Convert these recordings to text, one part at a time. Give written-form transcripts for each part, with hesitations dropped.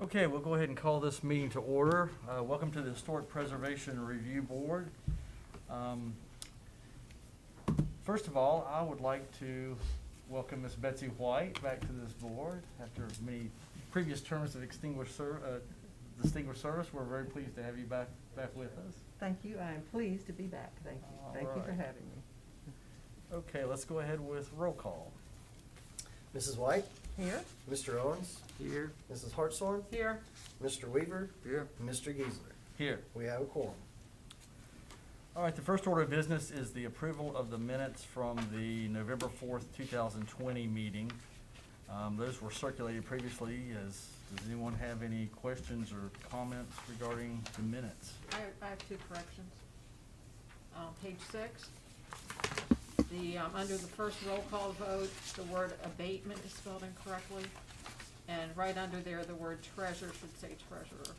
Okay, we'll go ahead and call this meeting to order. Welcome to the Historic Preservation Review Board. First of all, I would like to welcome Ms. Betsy White back to this board. After many previous terms of distinguished service, we're very pleased to have you back with us. Thank you. I am pleased to be back. Thank you. All Thank you for right. having me. Okay, let's go ahead with roll call. Mrs. White, Here? Mr. Owens, Here. Mrs. Hartshorn, Here. Mr. Weaver, Here. and Mr. Geisler. Here. We have a quorum. All right, the first order of business is the approval of the minutes from the November 4th, 2020 meeting. Those were circulated previously. Does anyone have any questions or comments regarding the minutes? I have two corrections. Page 6, under the first roll call vote, the word abatement is spelled incorrectly. And right under there, the word treasure should say treasurer.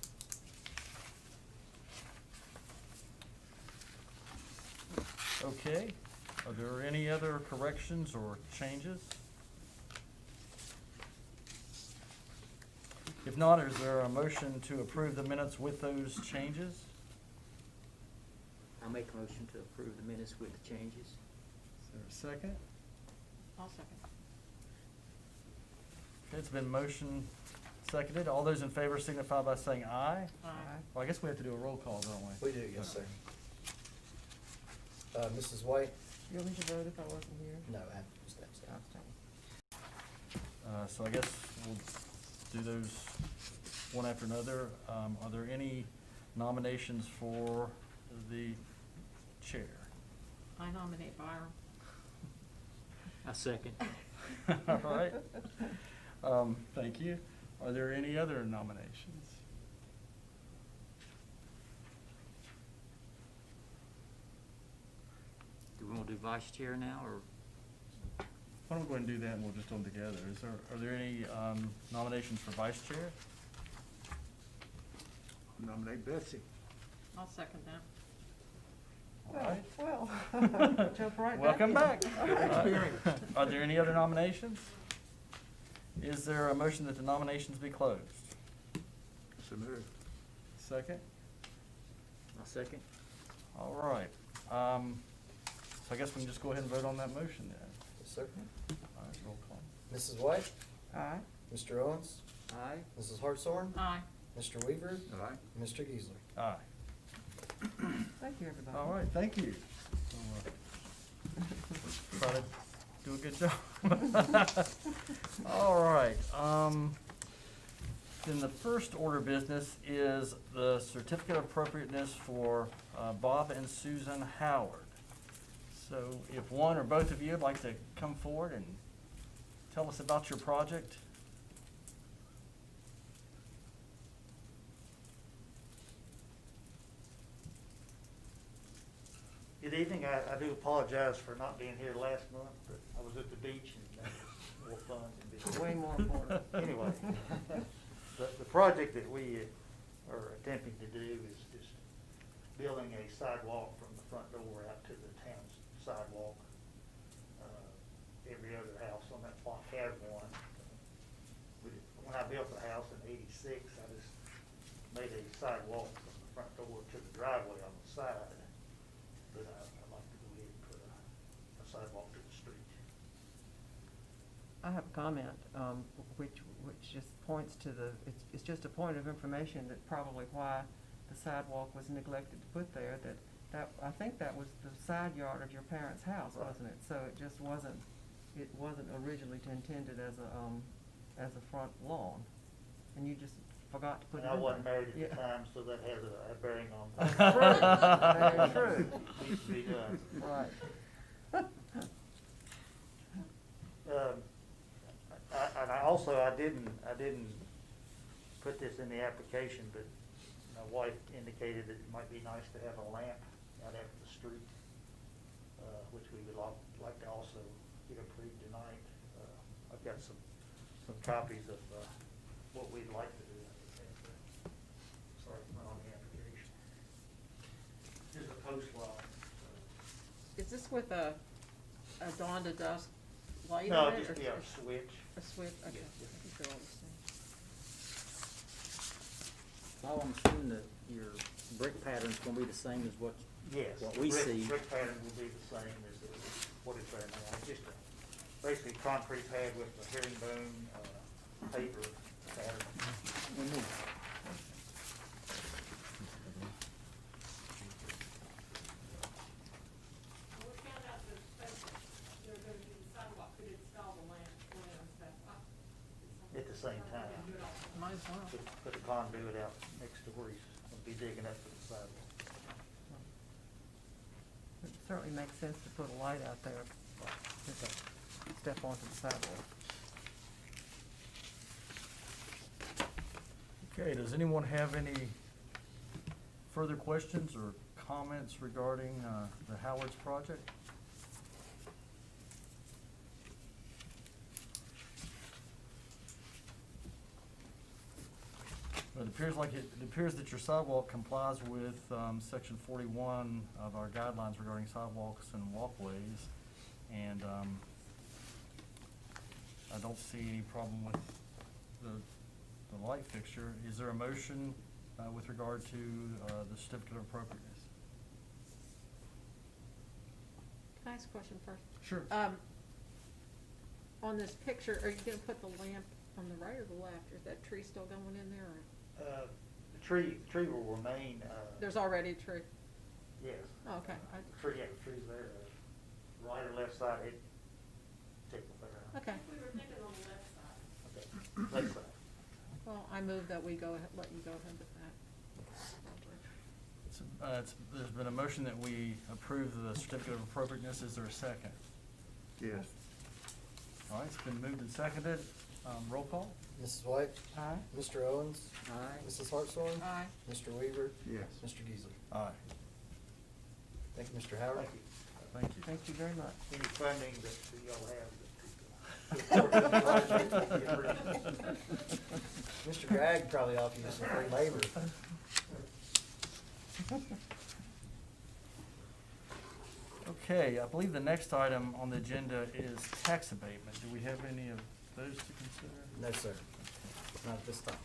Okay, are there any other corrections or changes? If not, is there a motion to approve the minutes with those changes? I'll make a motion to approve the minutes with the changes. Is there a second? I'll second. Okay, it's been motion seconded. All those in favor signify by saying aye. Aye. Well, I guess we have to do a roll call, don't we? We do, yes, sir. Mrs. White? You want me to vote if I wasn't here? No, I have to step aside. So I guess we'll do those one after another. Are there any nominations for the chair? I nominate Byram. I second. All right. Thank you. Are there any other nominations? Do we want to do vice chair now, or? Why don't we go ahead and do that and we'll just do them together. Are there any nominations for vice chair? Nominate Betsy. I'll second that. All right. Well, jump right back. Welcome in. back. Are there any other nominations? Is there a motion that the nominations be closed? So moved. Second? I'll second. All right. So I guess we can just go ahead and vote on that motion then. Yes, sir. All right, roll call. Mrs. White, Aye. Mr. Owens, Aye. Mrs. Hartshorn, Aye. Mr. Weaver, Aye. and Mr. Geisler. Aye. Thank you, everybody. All right, thank you. Try to do a good job. All right, then the first order of business is the certificate of appropriateness for Bob and Susan Howard. So if one or both of you would like to come forward and tell us about your project. Good evening. I do apologize for not being here last month, but I was at the beach and that was more fun than being. Way more important. Anyway, the project that we are attempting to do is building a sidewalk from the front door out to the town's sidewalk. Every other house on that block had one. When I built the house in '86, I just made a sidewalk from the front door to the driveway on the side. But I'd like to go ahead and put a sidewalk to the street. I have a comment, which just points to it's just a point of information that probably why the sidewalk was neglected to put there, that I think that was the side yard of your parents' house, Right. wasn't it? So it just wasn't originally intended as a front lawn, and you just forgot to put it in And I there. wasn't married at the Yeah. time, so that has a bearing on. Very true. Needs to be done. Right. And I also, I didn't put this in the application, but my wife indicated that it might be nice to have a lamp out after the street, which we would like to also get approved tonight. I've got some copies of what we'd like to do. Sorry, it's not on the application. Here's a post law. Is this with a dawn to dusk light No, on it? just, or yeah, a switch. A switch, okay. Yes, yes. I think they're all the same. Paul, I'm assuming that your brick pattern's gonna be the same as what, Yes. what we brick- see. Brick pattern will be the same as what it's there now. It's just basically concrete pad with a herringbone, paper pattern. We found out that they're gonna do the sidewalk, could install the lamps At the same time. Might as well. Put the conduit out next to where he's gonna be digging up for the sidewalk. It certainly makes sense to put a light out there, just to step onto the sidewalk. Okay, does anyone have any further questions or comments regarding the Howard's project? Well, it appears that your sidewalk complies with section 41 of our guidelines regarding sidewalks and walkways. And I don't see any problem with the light fixture. Is there a motion with regard to the certificate of appropriateness? Can I ask a question first? Sure. On this picture, are you gonna put the lamp on the right or the left? Is that tree still going in there, or? The tree will remain, There's already a tree. yes. Oh, okay. The tree, yeah, the tree's there, right or left side, it, take the figure out. Okay. We were thinking on the left side. Okay, left side. Well, I move that we go ahead, let you go ahead with that. There's been a motion that we approve the certificate of appropriateness. Is there a second? Yes. All right, it's been moved and seconded. Roll call? Mrs. White? Aye. Mr. Owens? Aye. Mrs. Hartshorn? Aye. Mr. Weaver? Yes. Mr. Geesley? Aye. Thank you, Mr. Howard. Thank you. Thank you. Thank you very much. Any funding that y'all have. Mr. Gregg probably offer you some free labor. Okay, I believe the next item on the agenda is tax abatement. Do we have any of those to consider? No, sir. Not at this time.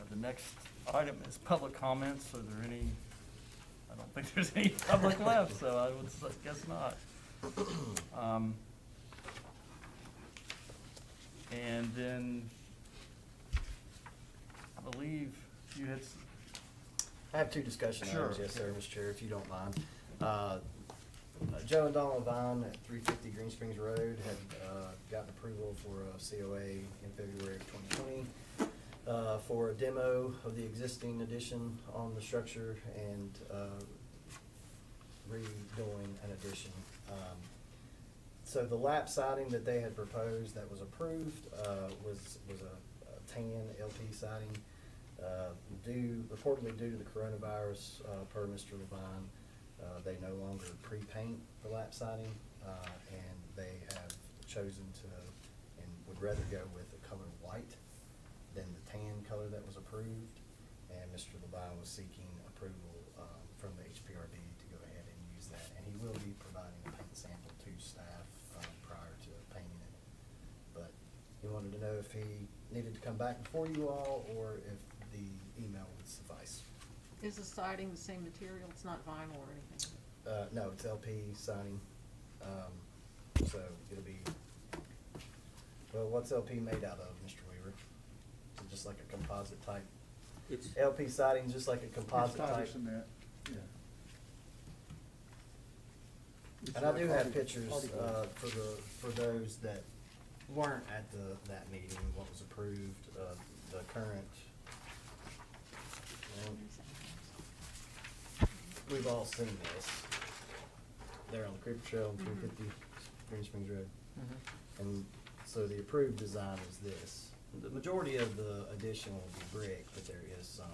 The next item is public comments. Are there any? I don't think there's any public left, so I would guess not. And then I believe you had, I have two discussion Sure. items, yes, sir, Mr. Chair, if you don't mind. Joe and Donald Vine at 350 Green Springs Road had gotten approval for a COA in February of 2020 for a demo of the existing addition on the structure and redoing an addition. So the lap siding that they had proposed that was approved was a tan LP siding. Reportedly due to the coronavirus, per Mr. Levine, they no longer pre-paint the lap siding, and they have chosen to, and would rather go with the color white than the tan color that was approved. And Mr. Levine was seeking approval from the HPRB to go ahead and use that. And he will be providing a paint sample to staff prior to painting it. But he wanted to know if he needed to come back before you all, or if the email would suffice. Is the siding the same material? It's not vinyl or anything? No, it's LP siding, so it'll be, well, what's LP made out of, Mr. Weaver? Is it just like a composite type? It's, LP siding's just like a composite type? Composite cement, yeah. It's And I like do have hardy- pictures, hardy board. for those that weren't at that meeting, what was approved, the current. well, We've all seen this. There on the Creeper Trail, 350 Green Springs Road. And so the approved design is this. The majority of the addition will be brick, but there is some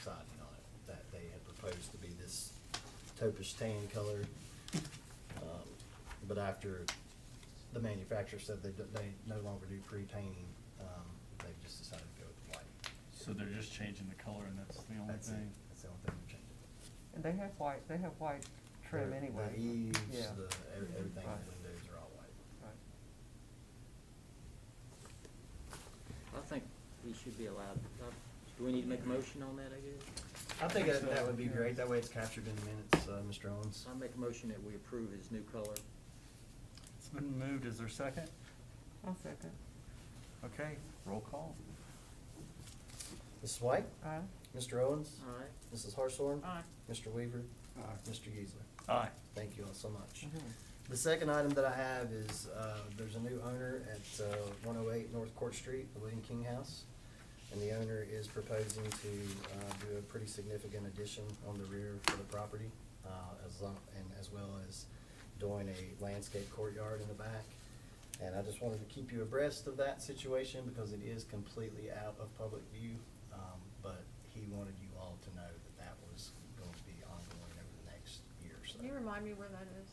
siding on it that they had proposed to be this taupish tan color. But after the manufacturer said they no longer do pre-painting, they've just decided to go with white. so they're just changing the color and that's the only That's it. thing? That's the only thing they're changing. And they have white trim The- anyway. The eaves, Yeah. everything, Right. the windows are all white. Right. I think he should be allowed, Do we need to make a motion on that, I guess? I think that would be great. That way it's captured in the minutes, Mr. Owens. I'll make a motion that we approve his new color. It's been moved. Is there a second? I'll second. Okay, roll call. Mrs. White? Aye. Mr. Owens? Aye. Mrs. Hartshorn? Aye. Mr. Weaver? Aye. Mr. Geisler? Aye. Thank you all so much. Mhm. The second item that I have is, there's a new owner at 108 North Court Street, the William King House. And the owner is proposing to do a pretty significant addition on the rear for the property, as well as doing a landscape courtyard in the back. And I just wanted to keep you abreast of that situation because it is completely out of public view. But he wanted you all to know that that was going to be ongoing over the next year or so. Can you remind me where that is?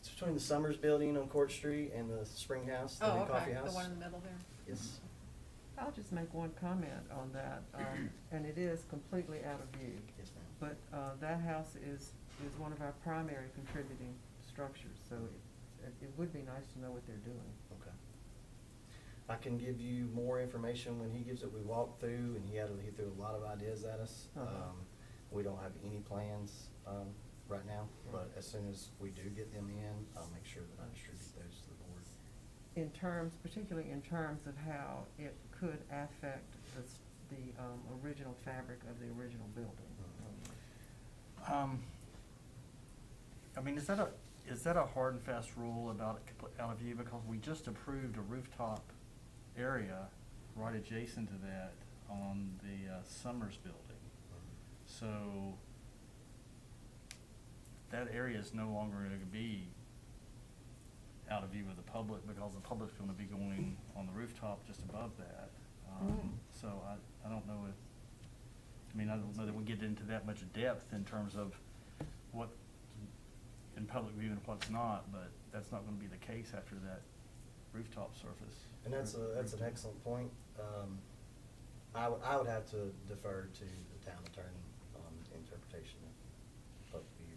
It's between the Summers Building on Court Street and the Spring House, the Oh, new okay, coffee house. the one in the middle there. Yes. I'll just make one comment on that, and it is completely out of view. Yes, ma'am. But that house is one of our primary contributing structures, so it would be nice to know what they're doing. Okay. I can give you more information when he gives it. We walked through and he threw a lot of ideas at us. Uh-huh. We don't have any plans, right now, but as soon as we do get them in, I'll make sure that I distribute those to the board. Particularly in terms of how it could affect the original fabric of the original building. I mean, is that a hard and fast rule about it out of view? Because we just approved a rooftop area right adjacent to that on the Summers building. So that area is no longer going to be out of view of the public because the public's going to be going on the rooftop just above that. So I don't know I don't know that we get into that much depth in terms of what in public view and what's not, but that's not going to be the case after that rooftop surface. And that's an excellent point. I would have to defer to the town attorney on interpretation of public view.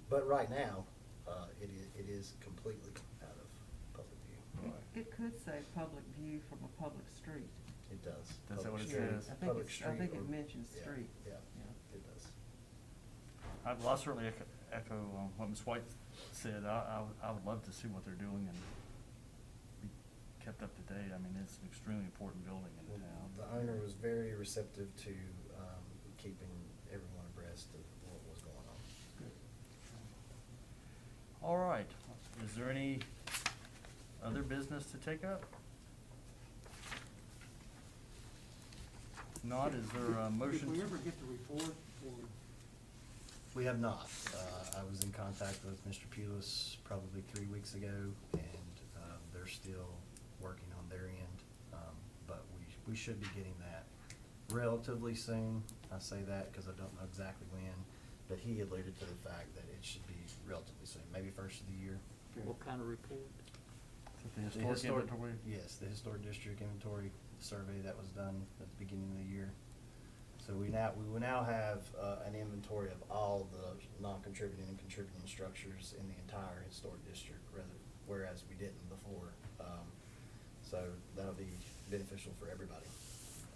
But right now, it is completely out of public view. It could say public view from a public street. It does. That's that what it Public says? street, public I street think it or- mentions yeah, street. Yeah, Yeah. it does. I'll certainly echo what Ms. White said. I would love to see what they're doing and be kept up to date. I mean, it's an extremely important building in the town. The owner was very receptive to keeping everyone abreast of what was going on. All right, is there any other business to take up? Not, is there a motion? Did we ever get the report or? We have not. I was in contact with Mr. Pulis probably 3 weeks ago, and they're still working on their end. But we should be getting that relatively soon. I say that because I don't know exactly when, but he alluded to the fact that it should be relatively soon, maybe first of the year. What kind of report? Is it the historic inventory? Yes, the historic district inventory survey that was done at the beginning of the year. So we will now have an inventory of all the non-contributing and contributing structures in the entire historic district, whereas we didn't before. So that'll be beneficial for everybody.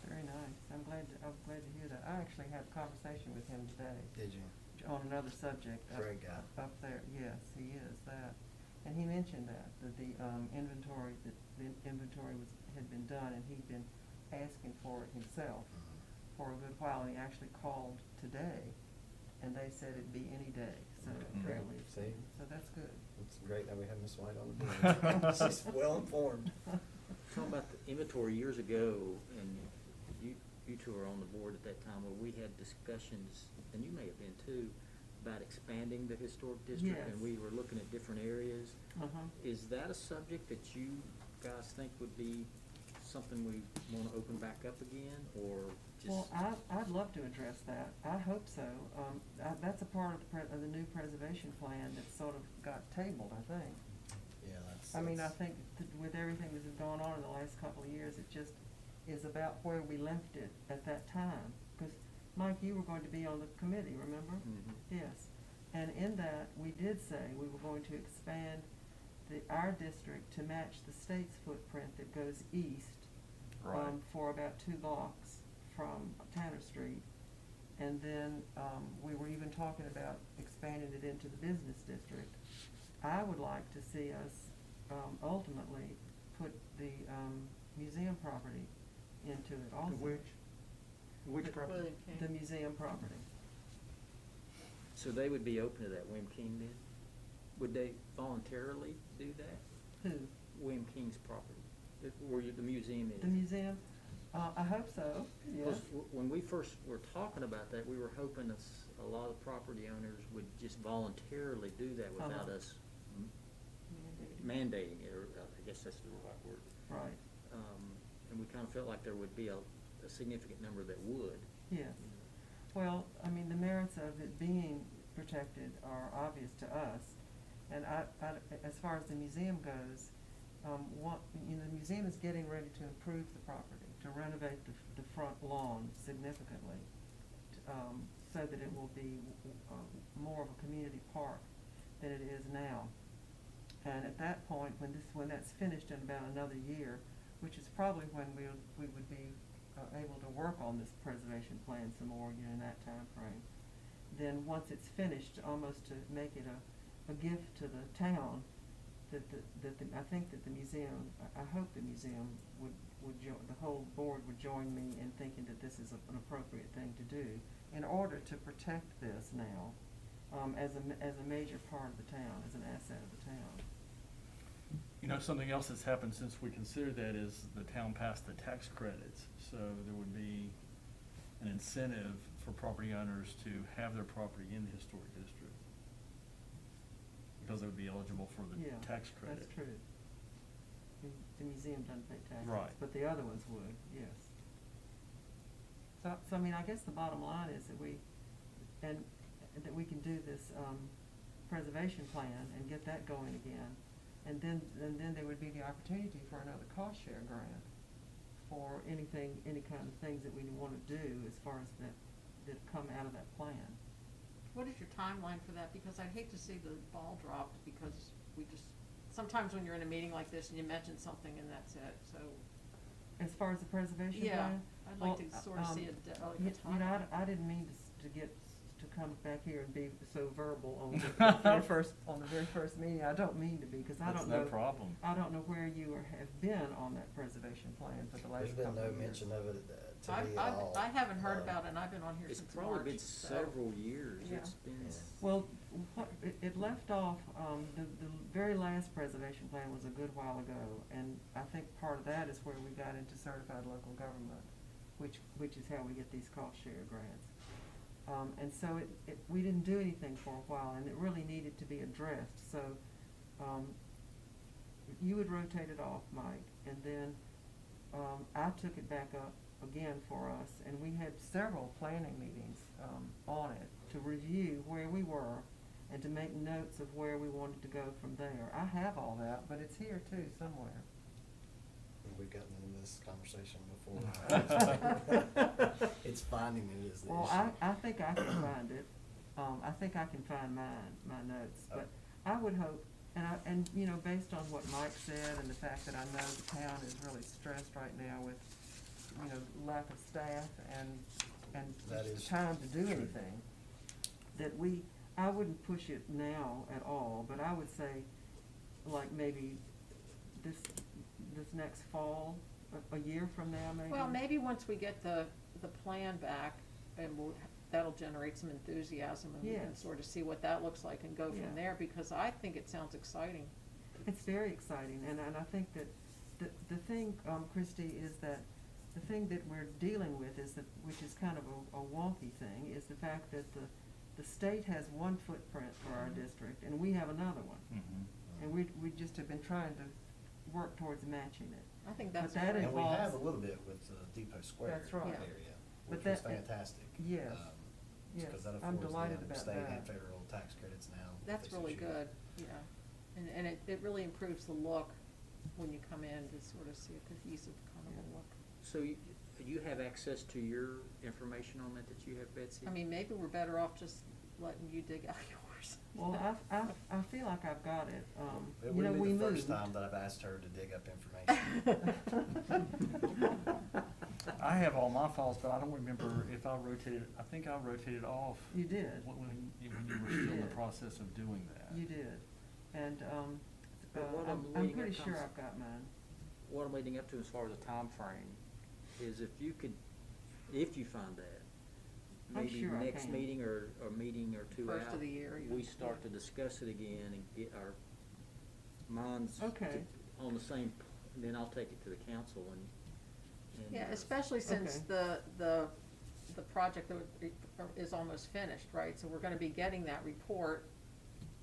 Very nice. I'm glad to hear that. I actually had a conversation with him today Did you? on another subject. Great guy. Up there, yes, he is that. And he mentioned that the inventory had been done, and he'd been asking for it himself for a good while, and he actually called today, and they said it'd be any day, so apparently it's, See? so that's good. It's great that we have Ms. White on the board. She's well informed. Talking about the inventory years ago, and you two were on the board at that time, where we had discussions, and you may have been too, about expanding the historic district, and Yes. we were looking at different areas. Uh-huh. Is that a subject that you guys think would be something we wanna open back up again, or just? Well, I'd love to address that. I hope so. That's a part of the new preservation plan that sort of got tabled, I think. Yeah, that's. I mean, I think with everything that's gone on in the last couple of years, it just is about where we left it at that time. Because, Mike, you were going to be on the committee, remember? Mhm. Yes. And in that, we did say we were going to expand our district to match the state's footprint that goes east Right. For about 2 blocks from Tanner Street. And then, we were even talking about expanding it into the business district. I would like to see us, ultimately put the, museum property into it also. Which The- property? William King. The museum property. So they would be open to that, William King then? Would they voluntarily do that? Who? William King's property, where the museum is? The museum? I hope so, yes. Because when we first were talking about that, we were hoping a lot of property owners would just voluntarily do that without Uh-huh. us mandating it, or I guess that's the right word. Right, And we kind of felt like there would be a significant number that would. yes. Well, I mean, the merits of it being protected are obvious to us. And as far as the museum goes, the museum is getting ready to improve the property, to renovate the front lawn significantly, so that it will be, more of a community park than it is now. And at that point, when that's finished in about another year, which is probably when we would be able to work on this preservation plan some more, in that time frame. Then once it's finished, almost to make it a gift to the town, I think that the museum, I hope the museum the whole board would join me in thinking that this is an appropriate thing to do in order to protect this now, as a major part of the town, as an asset of the town. Something else that's happened since we considered that is the town passed the tax credits. So there would be an incentive for property owners to have their property in the historic district, because they would be eligible for the Yeah, tax credit. That's true. The museum doesn't pay taxes. Right. But the other ones would, yes. So I mean, I guess the bottom line is that we can do this, preservation plan and get that going again. And then there would be the opportunity for another cost share grant for any kind of things that we wanna do as far as that come out of that plan. What is your timeline for that? Because I'd hate to see the ball dropped, because sometimes when you're in a meeting like this and you mention something and that's it, so. As far as the preservation Yeah, plan? I'd like Well, to sort of see a I timeline. didn't mean to come back here and be so verbal on the very first meeting. I don't mean to be, because I That's don't know. no problem. I don't know where you have been on that preservation plan for the last There's been couple no of years. mention of it to me at all. I haven't heard about it, and I've been on here It's since March. probably been so- several years. Yeah. It's been. Yeah. Well, it left off, the very last preservation plan was a good while ago, and I think part of that is where we got into certified local government, which is how we get these cost share grants. And so we didn't do anything for a while, and it really needed to be addressed, so, you would rotate it off, Mike, and then, I took it back up again for us, and we had several planning meetings, on it to review where we were and to make notes of where we wanted to go from there. I have all that, but it's here too, somewhere. We've gotten into this conversation before. It's finding it is the issue. Well, I think I can find it. I think I can find my notes, but I would hope, and based on what Mike said and the fact that I know the town is really stressed right now with, lack of staff and That just is time to do true. anything, that I wouldn't push it now at all, but I would say, like, maybe this next fall, a year from now, maybe? Well, maybe once we get the plan back, and that'll generate some enthusiasm, and we can Yes. sort of see what that looks like and go Yeah. from there, because I think it sounds exciting. It's very exciting, and I think that the thing, Christie, is that the thing that we're dealing with is which is kind of a wonky thing, is the fact that the state has one footprint for our district, and we have another one. Mhm. And we just have been trying to work towards matching it. I think that's But that great. And we involves- have a little bit with Depot Square That's right. area, Yeah. which But is that- fantastic. Yes. Yes, Because that I'm affords delighted them about state and that. federal tax credits now. That's really good, yeah. And it really improves the look when you come in to sort of see a cohesive kind of a look. So you have access to your information on that you have, Betsy? I mean, maybe we're better off just letting you dig out yours. Well, I feel like I've got it. It We wouldn't be the moved. first time that I've asked her to dig up information. I have all my files, but I don't remember if I rotated, I think I rotated off. You did. When you were still in the did. process of doing that. You did. And, But what I'm leading pretty up sure comes- I've got mine. What I'm leading up to as far as a time frame is if you find that, I'm maybe sure I next can. meeting or meeting or two out. First of the year, even. We start to discuss it again and get our minds Okay. on the same, then I'll take it to the council and. Yeah, especially since Okay. the project is almost finished, right? So we're gonna be getting that report,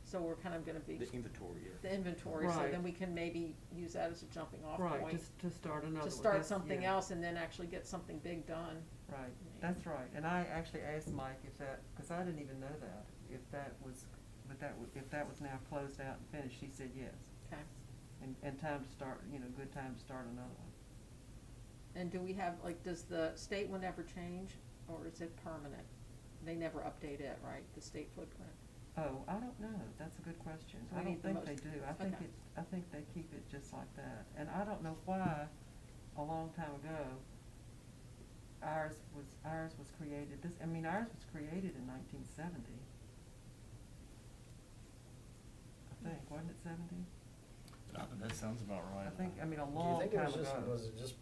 so we're kind of gonna be. The inventory, yeah. The inventory, so Right. then we can maybe use that as a jumping off point. Right, just to start another one. To start That's- something yeah. else and then actually get something big done. Right, that's right, and I actually asked Mike if that, cause I didn't even know that, if that was, if that was now closed out and finished, he said yes. Okay. And time to start, good time to start another one. And do we have, like, does the state one ever change, or is it permanent? They never update it, right, the state footprint? Oh, I don't know, that's a good question. So we I don't need the think they most- do, okay. I think they keep it just like that, and I don't know why, a long time ago, ours was created, ours was created in 1970. I think, wasn't it 70? That sounds about right. I think, a Do you long think it time was just, ago. was it just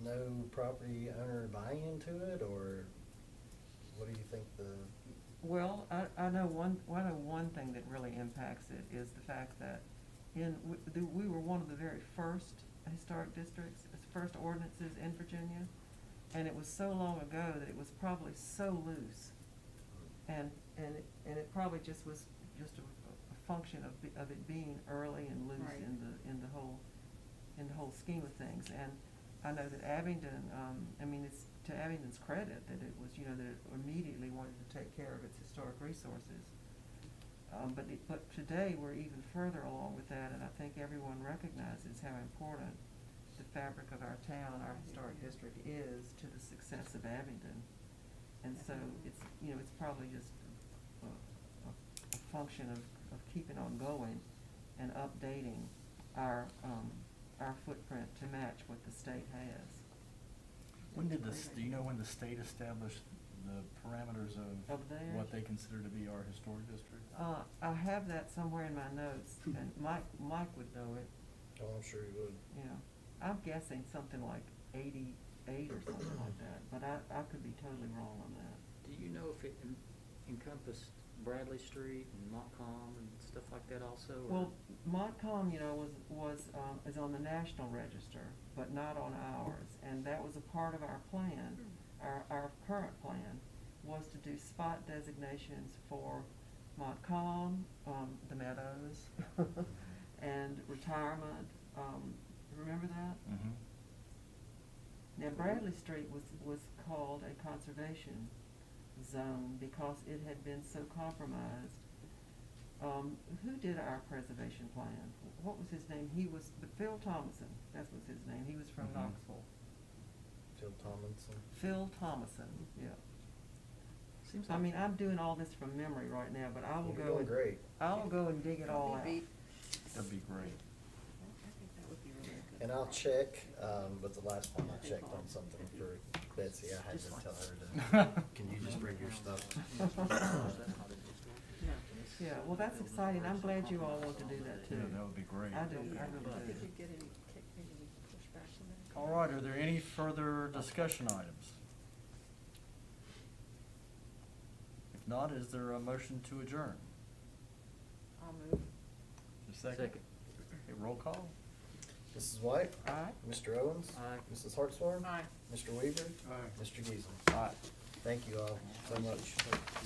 no property owner buying into it, or what do you think the? Well, I know one thing that really impacts it is the fact that we were one of the very first historic districts, first ordinances in Virginia, and it was so long ago that it was probably so loose, and it probably just was just a function of it being early and loose Right. in the whole scheme of things. And I know that Abingdon, it's to Abingdon's credit that it was, that it immediately wanted to take care of its historic resources. But today we're even further along with that, and I think everyone recognizes how important the fabric of our town, our historic district is to the success of Abingdon. And so it's probably just a function of keeping on going and updating our footprint to match what the state has. Do you know when the state established the parameters Of theirs? what they consider to be our historic district? I have that somewhere in my notes, and Mike would know it, Oh, I'm sure you would. I'm guessing something like 88 or something like that, but I could be totally wrong on that. Do you know if it encompassed Bradley Street and Montcalm and stuff like that also? or- Well, Montcalm, is on the National Register, but not on ours, and that was a part of our plan. Our current plan was to do spot designations for Montcalm, the Meadows, and Retirement, remember that? Mm-hmm. Now Bradley Street was called a conservation zone because it had been so compromised. Who did our preservation plan? What was his name? Phil Thomason, that was his name, he was from Mhm. Knoxville. Phil Tomlinson. Phil Thomason, yeah. Seems like. I'm doing all this from memory right now, but I will You're go doing and, great. I'll go and dig it all out. That'd That'd be great. I think that would be really good. And I'll check, but the last time I checked on something for Betsy, I had to tell her to, can you just bring your stuff? Yeah, well, that's exciting, I'm glad you all want to do that too. Yeah, that would be great. I do, I Yeah, really I think do. you'd get any kick, maybe we could push back on that. All right, are there any further discussion items? If not, is there a motion to adjourn? I'll move. A second? Okay, roll call? Mrs. White? Aye. Mr. Owens? Aye. Mrs. Hartshorn? Aye. Mr. Weaver? Aye. Mr. Giesman? Aye. Thank you all so much.